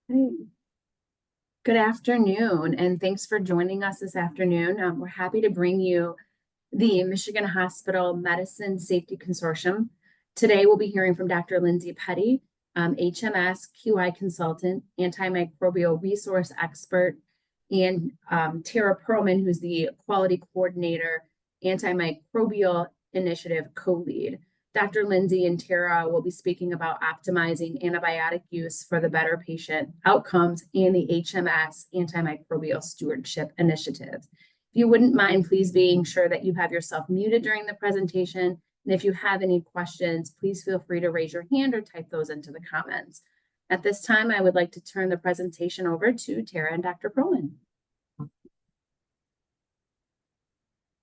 Hey, good afternoon, and thanks for joining us this afternoon. We're happy to bring you the Michigan Hospital Medicine Safety Consortium. Today, we'll be hearing from Dr. Lindsay Petty, HMS QI consultant, antimicrobial resource expert, and Tara Perlman, who's the quality coordinator, antimicrobial initiative co-lead. Dr. Lindsay and Tara will be speaking about optimizing antibiotic use for the better patient outcomes and the HMS antimicrobial stewardship initiative. If you wouldn't mind, please being sure that you have yourself muted during the presentation. And if you have any questions, please feel free to raise your hand or type those into the comments. At this time, I would like to turn the presentation over to Tara and Dr. Perlman.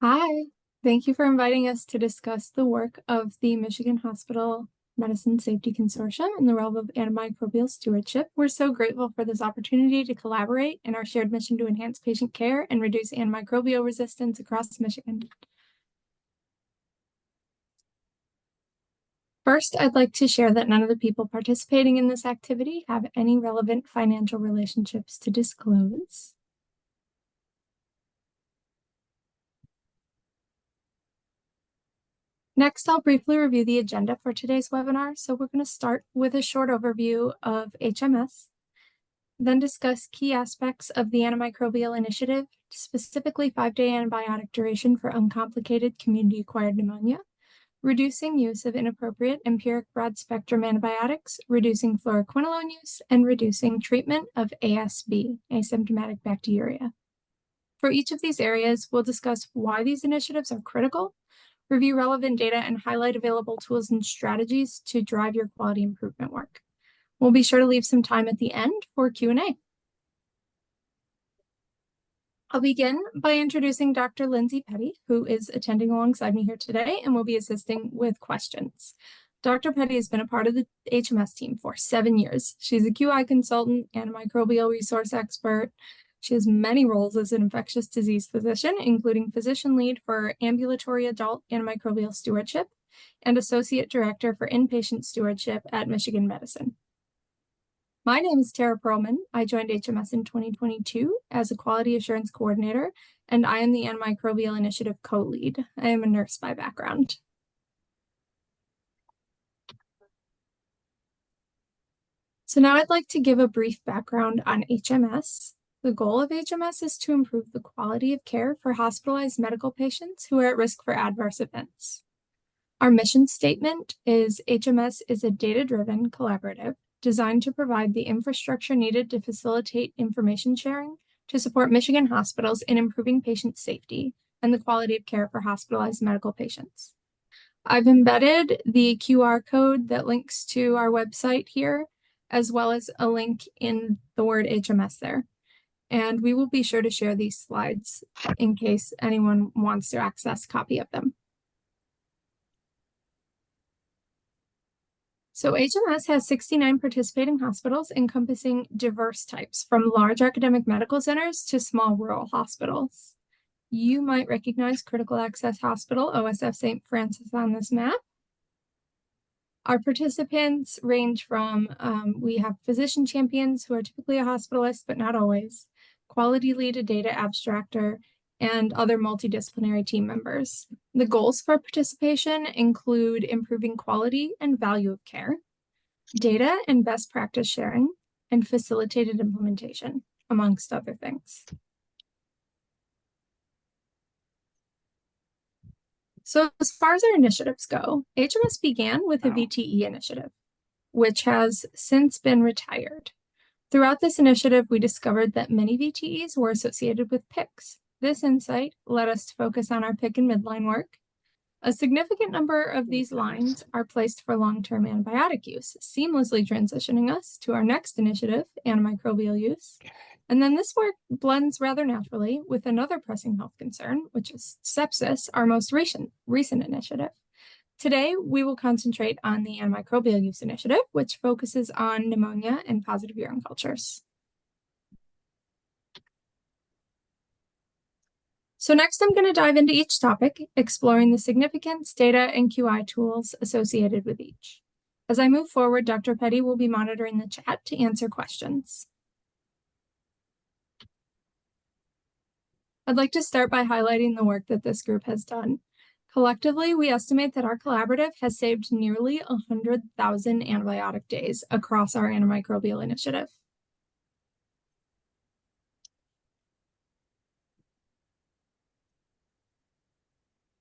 Hi, thank you for inviting us to discuss the work of the Michigan Hospital Medicine Safety Consortium in the realm of antimicrobial stewardship. We're so grateful for this opportunity to collaborate in our shared mission to enhance patient care and reduce antimicrobial resistance across Michigan. First, I'd like to share that none of the people participating in this activity have any relevant financial relationships to disclose. Next, I'll briefly review the agenda for today's webinar. So we're going to start with a short overview of HMS, then discuss key aspects of the antimicrobial initiative, specifically 5-day antibiotic duration for uncomplicated community-acquired pneumonia, reducing use of inappropriate empiric broad-spectrum antibiotics, reducing fluoroquinolone use, and reducing treatment of ASB, asymptomatic bacteriuria. For each of these areas, we'll discuss why these initiatives are critical, review relevant data, and highlight available tools and strategies to drive your quality improvement work. We'll be sure to leave some time at the end for Q&A. I'll begin by introducing Dr. Lindsay Petty, who is attending alongside me here today and will be assisting with questions. Dr. Petty has been a part of the HMS team for 7 years. She's a QI consultant and a microbial resource expert. She has many roles as an infectious disease physician, including physician lead for ambulatory adult antimicrobial stewardship and associate director for inpatient stewardship at Michigan Medicine. My name is Tara Perlman. I joined HMS in 2022 as a quality assurance coordinator, and I am the antimicrobial initiative co-lead. I am a nurse by background. So now I'd like to give a brief background on HMS. The goal of HMS is to improve the quality of care for hospitalized medical patients who are at risk for adverse events. Our mission statement is HMS is a data-driven collaborative designed to provide the infrastructure needed to facilitate information sharing to support Michigan hospitals in improving patient safety and the quality of care for hospitalized medical patients. I've embedded the QR code that links to our website here, as well as a link in the word HMS there. And we will be sure to share these slides in case anyone wants to access a copy of them. So HMS has 69 participating hospitals encompassing diverse types, from large academic medical centers to small rural hospitals. You might recognize Critical Access Hospital, OSF St. Francis, on this map. Our participants range from, we have physician champions who are typically a hospitalist, but not always, quality lead, a data abstractor, and other multidisciplinary team members. The goals for participation include improving quality and value of care, data and best practice sharing, and facilitated implementation, amongst other things. So as far as our initiatives go, HMS began with a VTE initiative, which has since been retired. Throughout this initiative, we discovered that many VTEs were associated with PICs. This insight led us to focus on our PIC and midline work. A significant number of these lines are placed for long-term antibiotic use, seamlessly transitioning us to our next initiative, antimicrobial use. And then this work blends rather naturally with another pressing health concern, which is sepsis, our most recent initiative. Today, we will concentrate on the antimicrobial use initiative, which focuses on pneumonia and positive urine cultures. So next, I'm going to dive into each topic, exploring the significance, data, and QI tools associated with each. As I move forward, Dr. Petty will be monitoring the chat to answer questions. I'd like to start by highlighting the work that this group has done. Collectively, we estimate that our collaborative has saved nearly 100,000 antibiotic days across our antimicrobial initiative.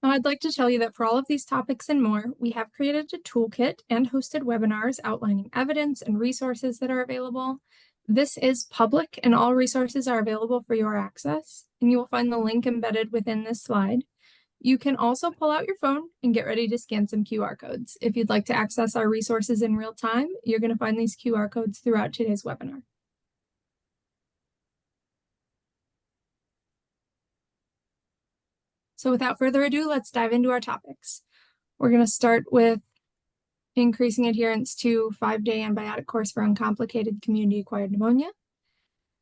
Now, I'd like to tell you that for all of these topics and more, we have created a toolkit and hosted webinars outlining evidence and resources that are available. This is public and all resources are available for your access, and you will find the link embedded within this slide. You can also pull out your phone and get ready to scan some QR codes. If you'd like to access our resources in real time, you're going to find these QR codes throughout today's webinar. So without further ado, let's dive into our topics. We're going to start with increasing adherence to 5-day antibiotic course for uncomplicated community-acquired pneumonia.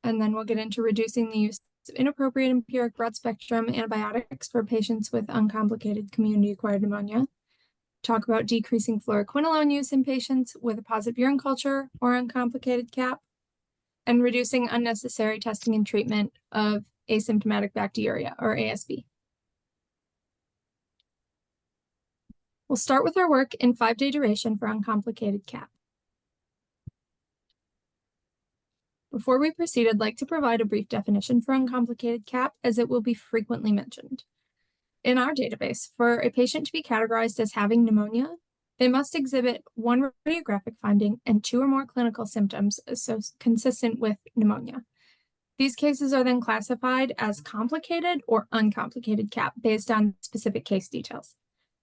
And then we'll get into reducing the use of inappropriate empiric broad-spectrum antibiotics for patients with uncomplicated community-acquired pneumonia. Talk about decreasing fluoroquinolone use in patients with a positive urine culture or uncomplicated CAP, and reducing unnecessary testing and treatment of asymptomatic bacteriuria, or ASB. We'll start with our work in 5-day duration for uncomplicated CAP. Before we proceed, I'd like to provide a brief definition for uncomplicated CAP, as it will be frequently mentioned. In our database, for a patient to be categorized as having pneumonia, they must exhibit one radiographic finding and 2 or more clinical symptoms consistent with pneumonia. These cases are then classified as complicated or uncomplicated CAP based on specific case details.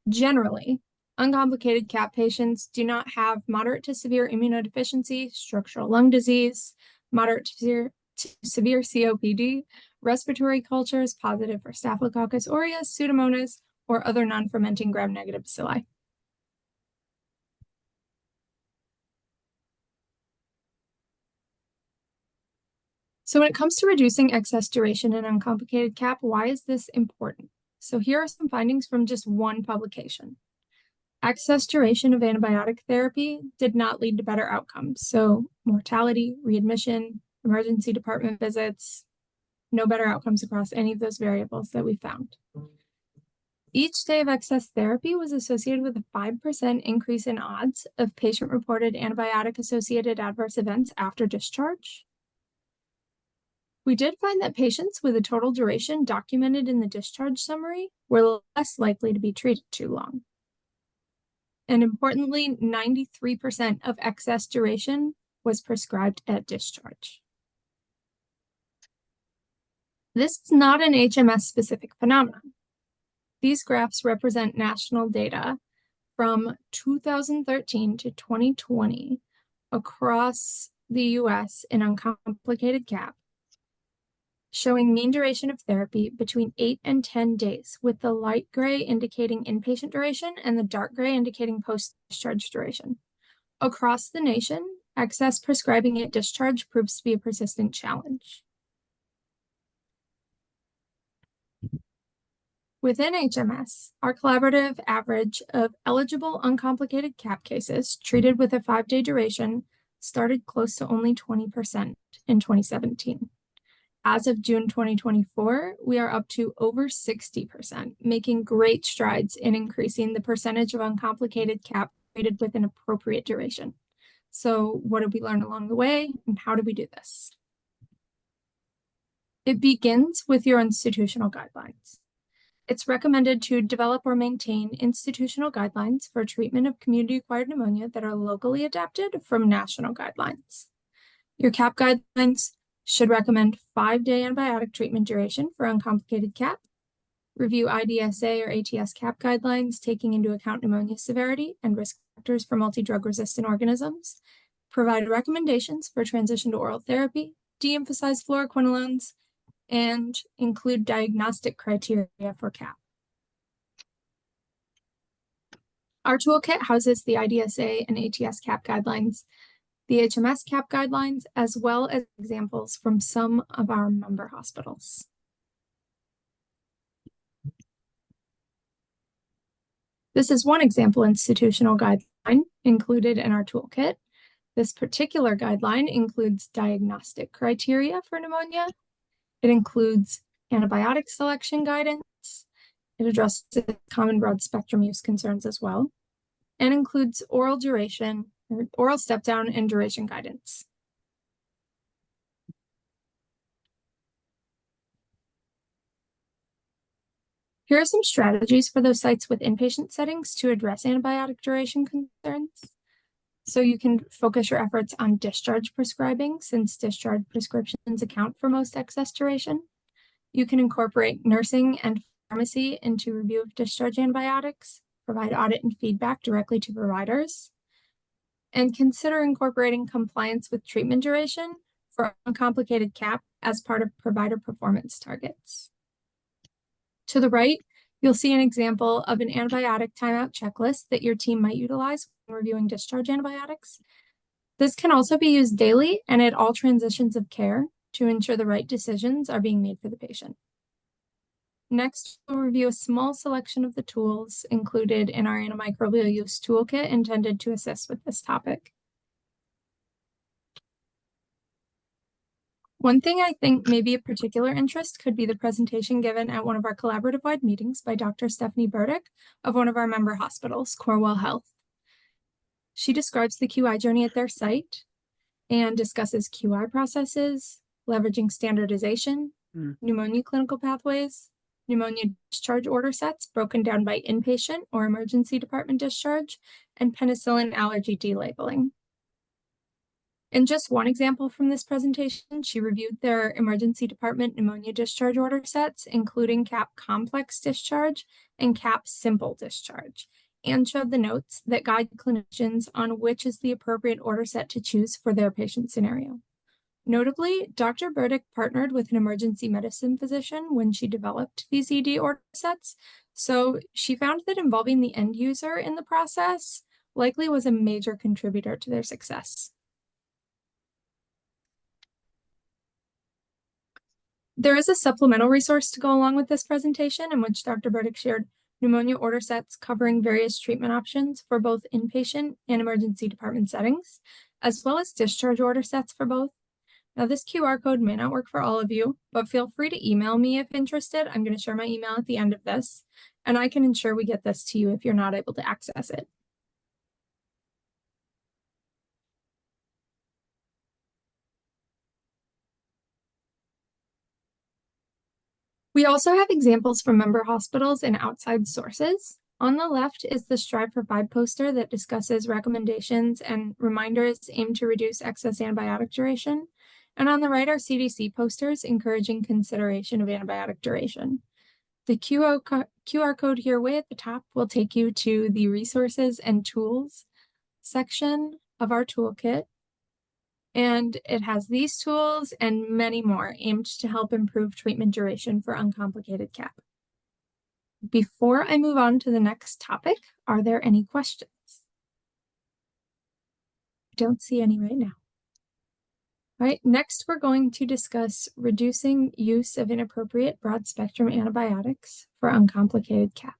Generally, uncomplicated CAP patients do not have moderate to severe immunodeficiency, structural lung disease, moderate to severe COPD, respiratory cultures positive for Staphylococcus aureus, Pseudomonas, or other non-fermenting gram-negative bacilli. So when it comes to reducing excess duration in uncomplicated CAP, why is this important? So here are some findings from just one publication. Excess duration of antibiotic therapy did not lead to better outcomes. So mortality, readmission, emergency department visits, no better outcomes across any of those variables that we found. Each day of excess therapy was associated with a 5% increase in odds of patient-reported antibiotic-associated adverse events after discharge. We did find that patients with a total duration documented in the discharge summary were less likely to be treated too long. And importantly, 93% of excess duration was prescribed at discharge. This is not an HMS-specific phenomenon. These graphs represent national data from 2013 to 2020 across the US in uncomplicated CAP, showing mean duration of therapy between 8 and 10 days, with the light gray indicating inpatient duration and the dark gray indicating post-discharge duration. Across the nation, excess prescribing at discharge proves to be a persistent challenge. Within HMS, our collaborative average of eligible uncomplicated CAP cases treated with a 5-day duration started close to only 20% in 2017. As of June 2024, we are up to over 60%, making great strides in increasing the percentage of uncomplicated CAP treated with an appropriate duration. So what did we learn along the way, and how do we do this? It begins with your institutional guidelines. It's recommended to develop or maintain institutional guidelines for treatment of community-acquired pneumonia that are locally adapted from national guidelines. Your CAP guidelines should recommend 5-day antibiotic treatment duration for uncomplicated CAP, review IDSA or ATS CAP guidelines taking into account pneumonia severity and risk factors for multi-drug resistant organisms, provide recommendations for transition to oral therapy, de-emphasize fluoroquinolones, and include diagnostic criteria for CAP. Our toolkit houses the IDSA and ATS CAP guidelines, the HMS CAP guidelines, as well as examples from some of our member hospitals. This is one example institutional guideline included in our toolkit. This particular guideline includes diagnostic criteria for pneumonia. It includes antibiotic selection guidance. It addresses common broad spectrum use concerns as well, and includes oral duration, or oral step down and duration guidance. Here are some strategies for those sites with inpatient settings to address antibiotic duration concerns. So you can focus your efforts on discharge prescribing, since discharge prescriptions account for most excess duration. You can incorporate nursing and pharmacy into review of discharge antibiotics, provide audit and feedback directly to providers, and consider incorporating compliance with treatment duration for uncomplicated CAP as part of provider performance targets. To the right, you'll see an example of an antibiotic timeout checklist that your team might utilize when reviewing discharge antibiotics. This can also be used daily and at all transitions of care to ensure the right decisions are being made for the patient. Next, we'll review a small selection of the tools included in our antimicrobial use toolkit intended to assist with this topic. One thing I think may be of particular interest could be the presentation given at one of our collaborative-wide meetings by Dr. Stephanie Burdick of one of our member hospitals, Corewell Health. She describes the QI journey at their site and discusses QI processes, leveraging standardization, pneumonia clinical pathways, pneumonia discharge order sets broken down by inpatient or emergency department discharge, and penicillin allergy delabeling. In just one example from this presentation, she reviewed their emergency department pneumonia discharge order sets, including CAP complex discharge and CAP simple discharge, and showed the notes that guide clinicians on which is the appropriate order set to choose for their patient scenario. Notably, Dr. Burdick partnered with an emergency medicine physician when she developed these ED order sets, so she found that involving the end user in the process likely was a major contributor to their success. There is a supplemental resource to go along with this presentation in which Dr. Burdick shared pneumonia order sets covering various treatment options for both inpatient and emergency department settings, as well as discharge order sets for both. Now, this QR code may not work for all of you, but feel free to email me if interested. I'm going to share my email at the end of this, and I can ensure we get this to you if you're not able to access it. We also have examples from member hospitals and outside sources. On the left is the Strive for 5 poster that discusses recommendations and reminders aimed to reduce excess antibiotic duration. And on the right are CDC posters encouraging consideration of antibiotic duration. The QR code here way at the top will take you to the resources and tools section of our toolkit. And it has these tools and many more aimed to help improve treatment duration for uncomplicated CAP. Before I move on to the next topic, are there any questions? I don't see any right now. All right, next we're going to discuss reducing use of inappropriate broad-spectrum antibiotics for uncomplicated CAP.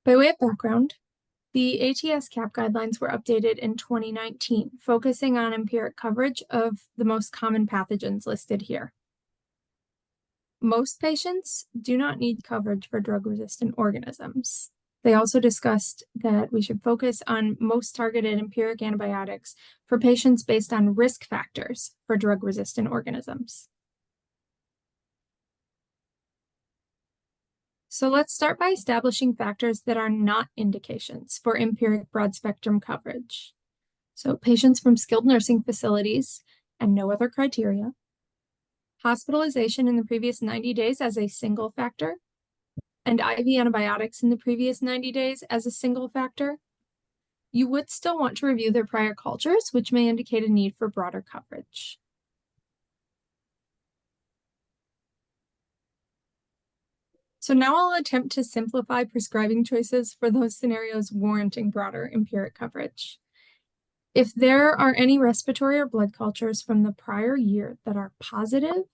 By way of background, the ATS CAP guidelines were updated in 2019, focusing on empiric coverage of the most common pathogens listed here. Most patients do not need coverage for drug-resistant organisms. They also discussed that we should focus on most targeted empiric antibiotics for patients based on risk factors for drug-resistant organisms. So let's start by establishing factors that are not indications for empiric broad-spectrum coverage. So patients from skilled nursing facilities and no other criteria. Hospitalization in the previous 90 days as a single factor. And IV antibiotics in the previous 90 days as a single factor. You would still want to review their prior cultures, which may indicate a need for broader coverage. So now I'll attempt to simplify prescribing choices for those scenarios warranting broader empiric coverage. If there are any respiratory or blood cultures from the prior year that are positive,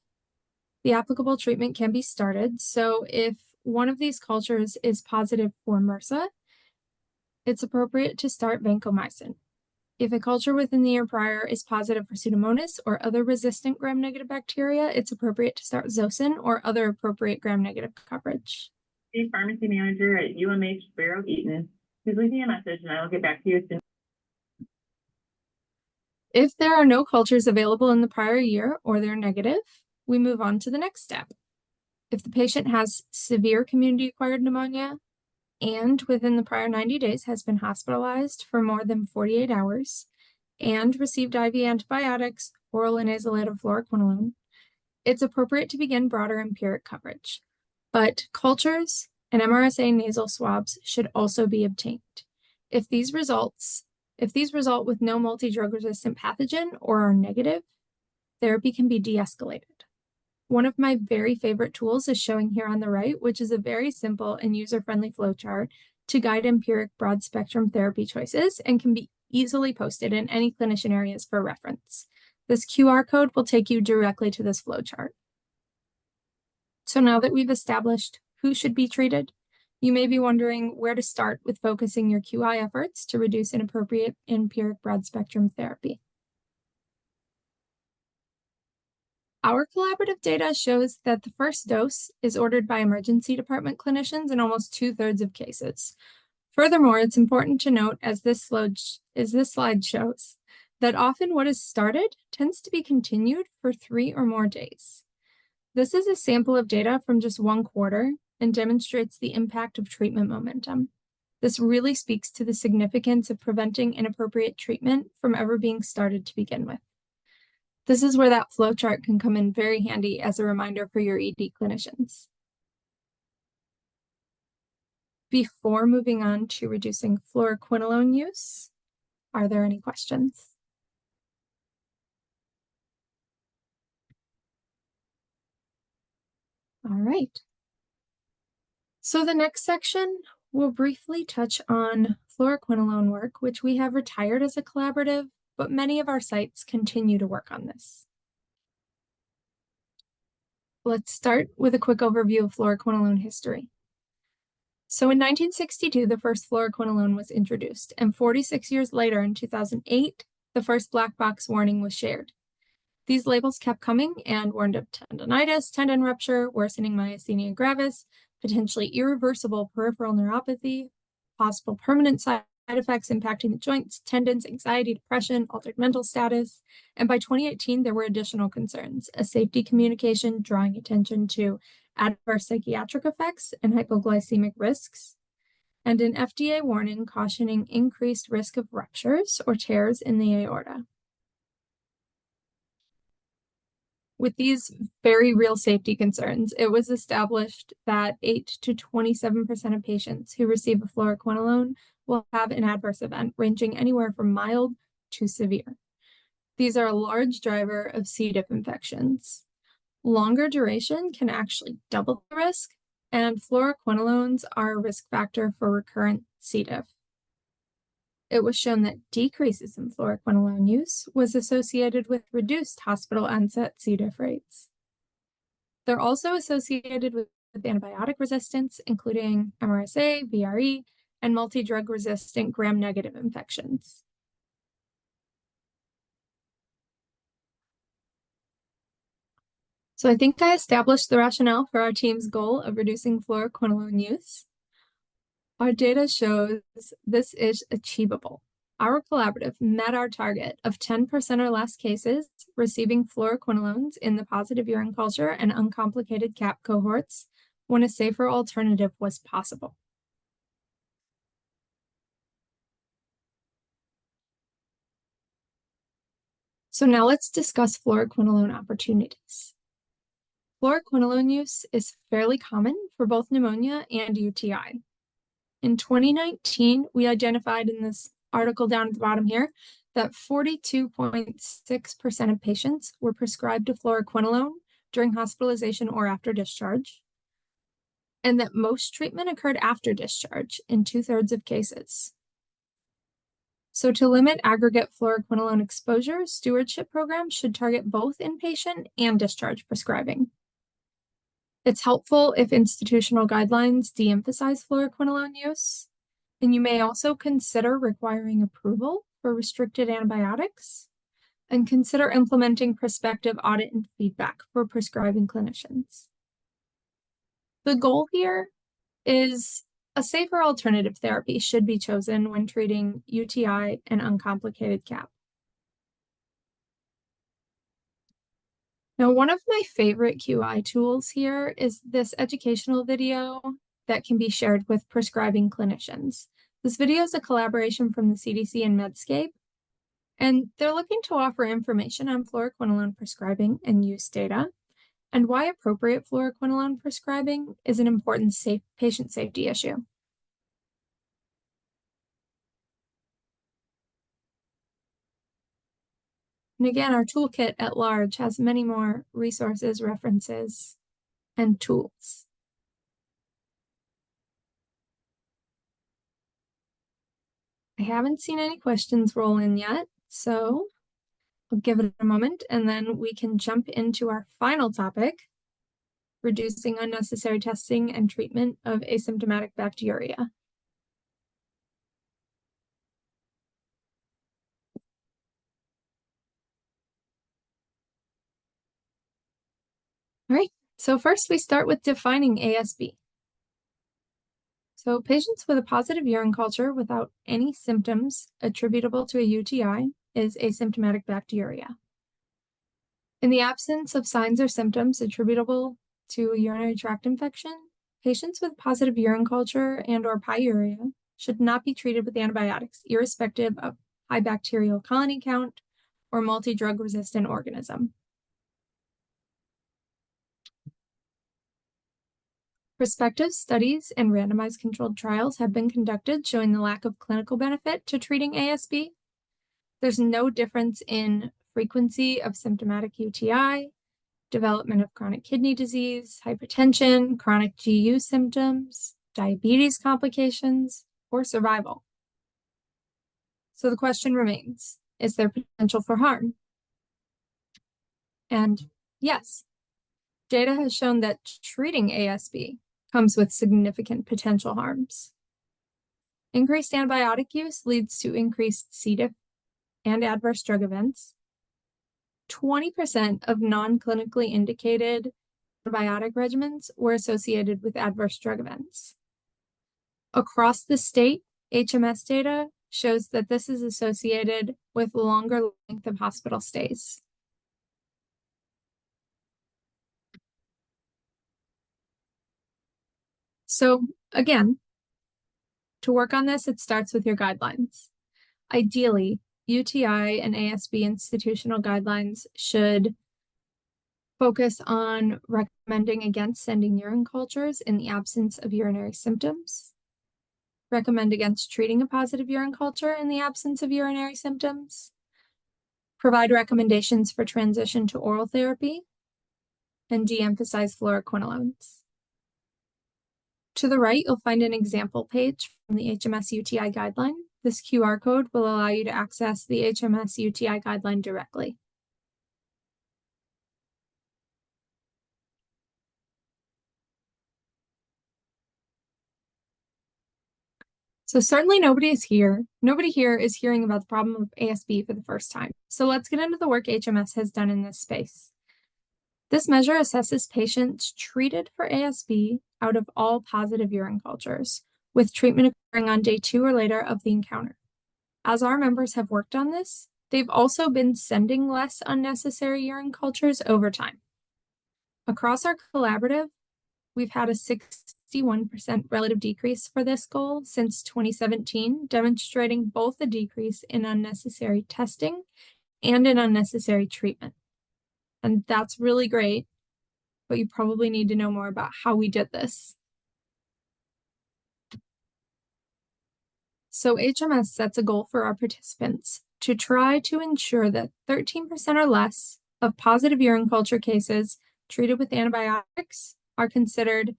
the applicable treatment can be started. So if one of these cultures is positive for MRSA, it's appropriate to start vancomycin. If a culture within the year prior is positive for Pseudomonas or other resistant gram-negative bacteria, it's appropriate to start Zosyn or other appropriate gram-negative coverage. The pharmacy manager at UMH Barrow Eaton. Please leave me a message and I will get back to you as soon. If there are no cultures available in the prior year or they're negative, we move on to the next step. If the patient has severe community-acquired pneumonia and within the prior 90 days has been hospitalized for more than 48 hours and received IV antibiotics, oral and nasal fluoroquinolone, it's appropriate to begin broader empiric coverage. But cultures and MRSA nasal swabs should also be obtained. If these result with no multi-drug resistant pathogen or are negative, therapy can be de-escalated. One of my very favorite tools is showing here on the right, which is a very simple and user-friendly flowchart to guide empiric broad-spectrum therapy choices and can be easily posted in any clinician areas for reference. This QR code will take you directly to this flowchart. So now that we've established who should be treated, you may be wondering where to start with focusing your QI efforts to reduce inappropriate empiric broad-spectrum therapy. Our collaborative data shows that the first dose is ordered by emergency department clinicians in almost 2/3 of cases. Furthermore, it's important to note, as this slide shows, that often what is started tends to be continued for 3 or more days. This is a sample of data from just 1 quarter and demonstrates the impact of treatment momentum. This really speaks to the significance of preventing inappropriate treatment from ever being started to begin with. This is where that flowchart can come in very handy as a reminder for your ED clinicians. Before moving on to reducing fluoroquinolone use, are there any questions? All right. So the next section will briefly touch on fluoroquinolone work, which we have retired as a collaborative, but many of our sites continue to work on this. Let's start with a quick overview of fluoroquinolone history. So in 1962, the first fluoroquinolone was introduced, and 46 years later, in 2008, the first black box warning was shared. These labels kept coming and warned of tendonitis, tendon rupture, worsening myasthenia gravis, potentially irreversible peripheral neuropathy, possible permanent side effects impacting the joints, tendons, anxiety, depression, altered mental status. And by 2018, there were additional concerns, a safety communication drawing attention to adverse psychiatric effects and hypoglycemic risks, and an FDA warning cautioning increased risk of ruptures or tears in the aorta. With these very real safety concerns, it was established that 8 to 27% of patients who receive a fluoroquinolone will have an adverse event ranging anywhere from mild to severe. These are a large driver of C. diff infections. Longer duration can actually double the risk, and fluoroquinolones are a risk factor for recurrent C. diff. It was shown that decreases in fluoroquinolone use was associated with reduced hospital onset C. diff rates. They're also associated with antibiotic resistance, including MRSA, VRE, and multi-drug resistant gram-negative infections. So I think I established the rationale for our team's goal of reducing fluoroquinolone use. Our data shows this is achievable. Our collaborative met our target of 10% or less cases receiving fluoroquinolones in the positive urine culture and uncomplicated CAP cohorts when a safer alternative was possible. So now let's discuss fluoroquinolone opportunities. Fluoroquinolone use is fairly common for both pneumonia and UTI. In 2019, we identified in this article down at the bottom here that 42.6% of patients were prescribed a fluoroquinolone during hospitalization or after discharge, and that most treatment occurred after discharge in 2/3 of cases. So to limit aggregate fluoroquinolone exposure, stewardship programs should target both inpatient and discharge prescribing. It's helpful if institutional guidelines de-emphasize fluoroquinolone use, and you may also consider requiring approval for restricted antibiotics, and consider implementing prospective audit and feedback for prescribing clinicians. The goal here is a safer alternative therapy should be chosen when treating UTI and uncomplicated CAP. Now, one of my favorite QI tools here is this educational video that can be shared with prescribing clinicians. This video is a collaboration from the CDC and Medscape, and they're looking to offer information on fluoroquinolone prescribing and use data, and why appropriate fluoroquinolone prescribing is an important patient safety issue. And again, our toolkit at large has many more resources, references, and tools. I haven't seen any questions roll in yet, so I'll give it a moment and then we can jump into our final topic, reducing unnecessary testing and treatment of asymptomatic bacteriuria. All right, so first we start with defining ASB. So patients with a positive urine culture without any symptoms attributable to a UTI is asymptomatic bacteriuria. In the absence of signs or symptoms attributable to a urinary tract infection, patients with positive urine culture and/or pyuria should not be treated with antibiotics, irrespective of high bacterial colony count or multi-drug resistant organism. Prospective studies and randomized controlled trials have been conducted showing the lack of clinical benefit to treating ASB. There's no difference in frequency of symptomatic UTI, development of chronic kidney disease, hypertension, chronic GU symptoms, diabetes complications, or survival. So the question remains, is there potential for harm? And yes, data has shown that treating ASB comes with significant potential harms. Increased antibiotic use leads to increased C. diff and adverse drug events. 20% of non-clinically indicated antibiotic regimens were associated with adverse drug events. Across the state, HMS data shows that this is associated with longer length of hospital stays. So again, to work on this, it starts with your guidelines. Ideally, UTI and ASB institutional guidelines should focus on recommending against sending urine cultures in the absence of urinary symptoms, recommend against treating a positive urine culture in the absence of urinary symptoms, provide recommendations for transition to oral therapy, and de-emphasize fluoroquinolones. To the right, you'll find an example page from the HMS UTI guideline. This QR code will allow you to access the HMS UTI guideline directly. So certainly nobody here is hearing about the problem of ASB for the first time. So let's get into the work HMS has done in this space. This measure assesses patients treated for ASB out of all positive urine cultures, with treatment occurring on day 2 or later of the encounter. As our members have worked on this, they've also been sending less unnecessary urine cultures over time. Across our collaborative, we've had a 61% relative decrease for this goal since 2017, demonstrating both a decrease in unnecessary testing and in unnecessary treatment. And that's really great, but you probably need to know more about how we did this. So HMS sets a goal for our participants to try to ensure that 13% or less of positive urine culture cases treated with antibiotics are considered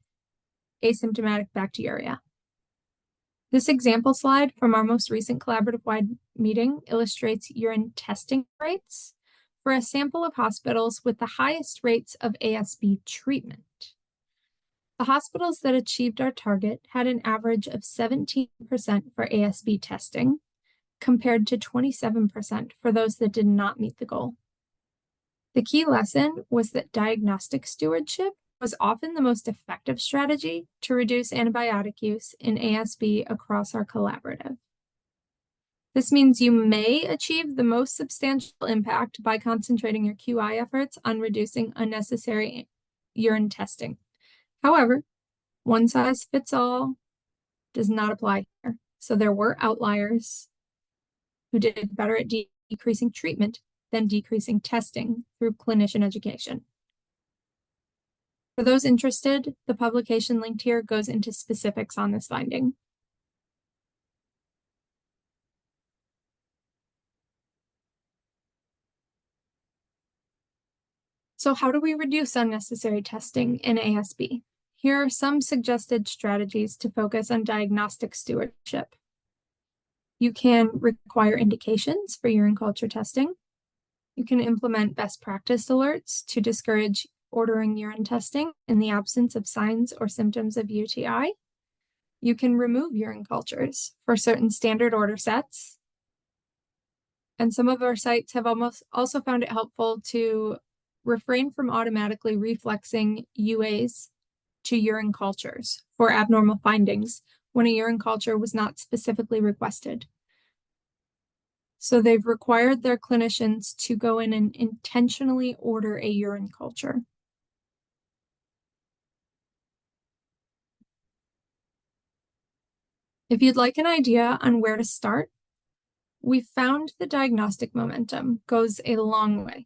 asymptomatic bacteriuria. This example slide from our most recent collaborative-wide meeting illustrates urine testing rates for a sample of hospitals with the highest rates of ASB treatment. The hospitals that achieved our target had an average of 17% for ASB testing compared to 27% for those that did not meet the goal. The key lesson was that diagnostic stewardship was often the most effective strategy to reduce antibiotic use in ASB across our collaborative. This means you may achieve the most substantial impact by concentrating your QI efforts on reducing unnecessary urine testing. However, one size fits all does not apply here. So there were outliers who did better at decreasing treatment than decreasing testing through clinician education. For those interested, the publication linked here goes into specifics on this finding. So how do we reduce unnecessary testing in ASB? Here are some suggested strategies to focus on diagnostic stewardship. You can require indications for urine culture testing. You can implement best practice alerts to discourage ordering urine testing in the absence of signs or symptoms of UTI. You can remove urine cultures for certain standard order sets. And some of our sites have also found it helpful to refrain from automatically reflexing UAs to urine cultures for abnormal findings when a urine culture was not specifically requested. So they've required their clinicians to go in and intentionally order a urine culture. If you'd like an idea on where to start, we found the diagnostic momentum goes a long way.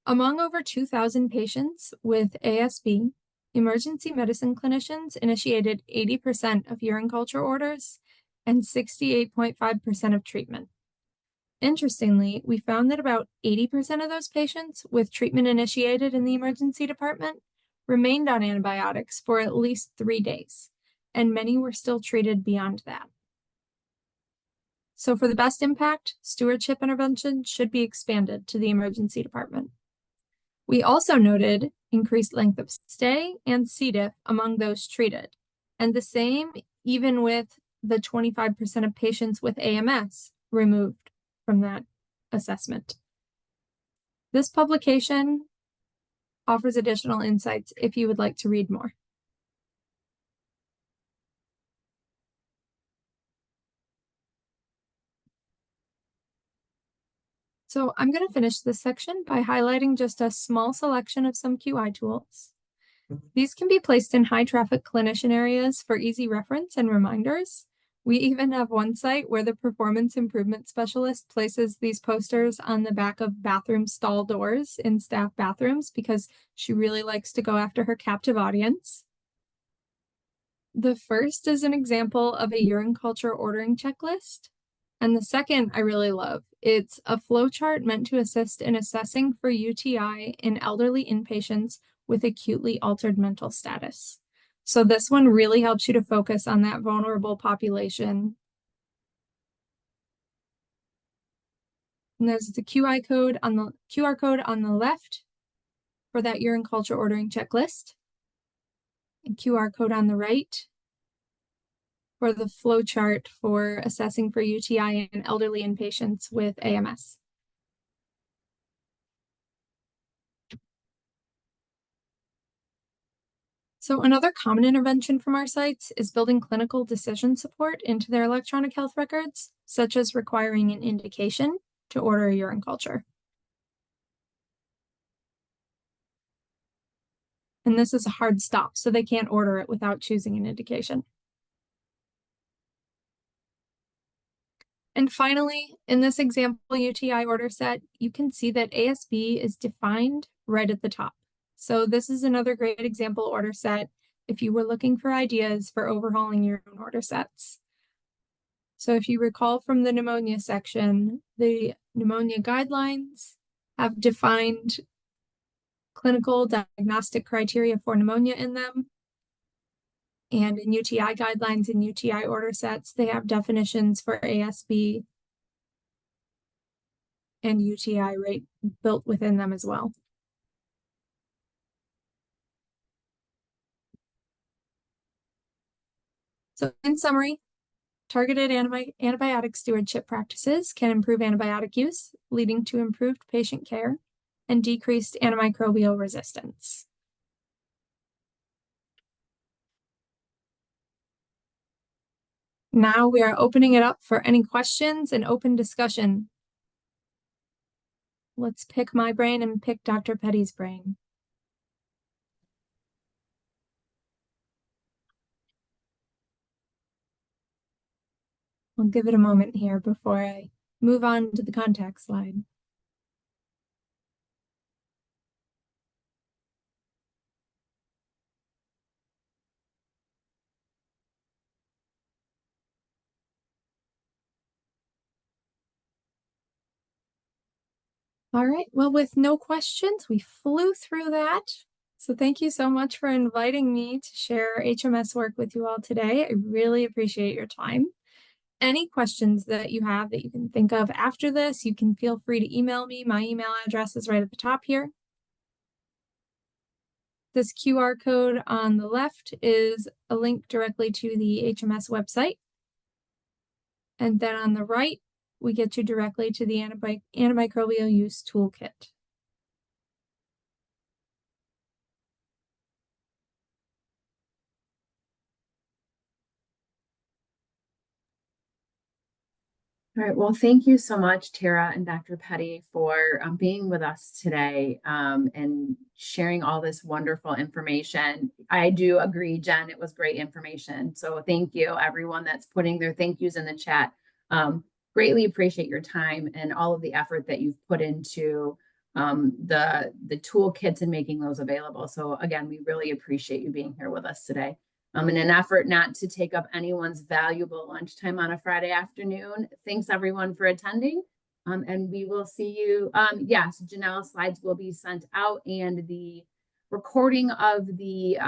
Among over 2,000 patients with ASB, emergency medicine clinicians initiated 80% of urine culture orders and 68.5% of treatment. Interestingly, we found that about 80% of those patients with treatment initiated in the emergency department remained on antibiotics for at least 3 days, and many were still treated beyond that. So for the best impact, stewardship intervention should be expanded to the emergency department. We also noted increased length of stay and C. diff among those treated, and the same even with the 25% of patients with AMS removed from that assessment. This publication offers additional insights if you would like to read more. So I'm going to finish this section by highlighting just a small selection of some QI tools. These can be placed in high traffic clinician areas for easy reference and reminders. We even have one site where the performance improvement specialist places these posters on the back of bathroom stall doors in staff bathrooms because she really likes to go after her captive audience. The first is an example of a urine culture ordering checklist. And the second I really love. It's a flowchart meant to assist in assessing for UTI in elderly inpatients with acutely altered mental status. So this one really helps you to focus on that vulnerable population. And there's the QR code on the left for that urine culture ordering checklist. And QR code on the right for the flow chart for assessing for UTI in elderly inpatients with AMS. So another common intervention from our sites is building clinical decision support into their electronic health records, such as requiring an indication to order a urine culture. And this is a hard stop, so they can't order it without choosing an indication. And finally, in this example UTI order set, you can see that ASB is defined right at the top. So this is another great example order set if you were looking for ideas for overhauling your own order sets. So if you recall from the pneumonia section, the pneumonia guidelines have defined clinical diagnostic criteria for pneumonia in them. And in UTI guidelines and UTI order sets, they have definitions for ASB and UTI rate built within them as well. So in summary, Targeted antibiotic stewardship practices can improve antibiotic use, leading to improved patient care and decreased antimicrobial resistance. Now we are opening it up for any questions and open discussion. Let's pick my brain and pick Dr. Petty's brain. I'll give it a moment here before I move on to the contact slide. All right, well, with no questions, we flew through that. So thank you so much for inviting me to share HMS work with you all today. I really appreciate your time. Any questions that you have that you can think of after this, you can feel free to email me. My email address is right at the top here. This QR code on the left is a link directly to the HMS website. And then on the right, we get you directly to the antimicrobial use toolkit. All right, well, thank you so much, Tara and Dr. Petty, for being with us today and sharing all this wonderful information. I do agree, Jen, it was great information. So thank you, everyone that's putting their thank yous in the chat. Greatly appreciate your time and all of the effort that you've put into the toolkits and making those available. So again, we really appreciate you being here with us today. In an effort not to take up anyone's valuable lunchtime on a Friday afternoon. Thanks everyone for attending. And we will see you. Yes, Janelle's slides will be sent out and the recording of the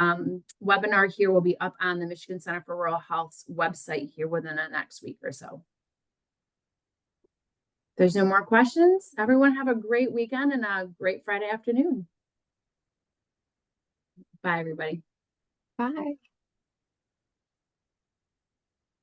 webinar here will be up on the Michigan Center for Rural Health's website here within the next week or so. There's no more questions. Everyone have a great weekend and a great Friday afternoon. Bye, everybody. Bye.